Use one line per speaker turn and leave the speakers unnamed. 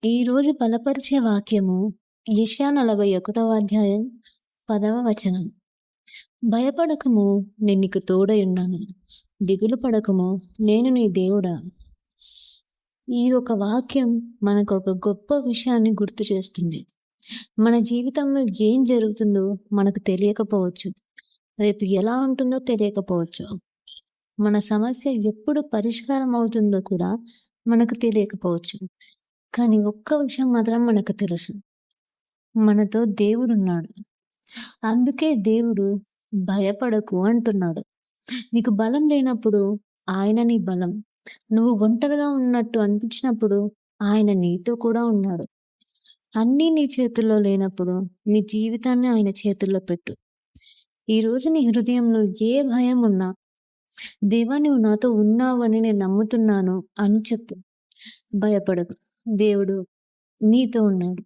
ఈరోజు బలపరిచే వాక్యము యెషయా 41వ అధ్యాయం 10వ వచనం. భయపడకుము, నేను నీకు తోడయున్నాను. దిగులు పడకుము, నేను నీ దేవుడా. ఈ ఒక వాక్యం మనకు ఒక గొప్ప విషయాన్ని గుర్తు చేస్తుంది. మన జీవితంలో ఏం జరుగుతుందో మనకు తెలియకపోవచ్చు. రేపు ఎలా ఉంటుందో తెలియకపోవచ్చు. మన సమస్య ఎప్పుడు పరిష్కారం అవుతుందో కూడా మనకు తెలియకపోవచ్చు. కానీ ఒక్క విషయం మాత్రం మనకు తెలుసు, మనతో దేవుడున్నాడు. అందుకే దేవుడు భయపడకు అంటున్నాడు. నీకు బలం లేనప్పుడు ఆయన నీ బలం. నువ్వు ఒంటరిగా ఉన్నట్టు అనిపించినప్పుడు ఆయన నీతో కూడా ఉన్నాడు. అన్నీ నీ చేతుల్లో లేనప్పుడు నీ జీవితాన్ని ఆయన చేతుల్లో పెట్టు. ఈరోజు నీ హృదయంలో ఏ భయం ఉన్నా, దేవా నువ్వు నాతో ఉన్నావు అని నేను నమ్ముతున్నాను అని చెప్పు. భయపడకు, దేవుడు నీతో ఉన్నాడు.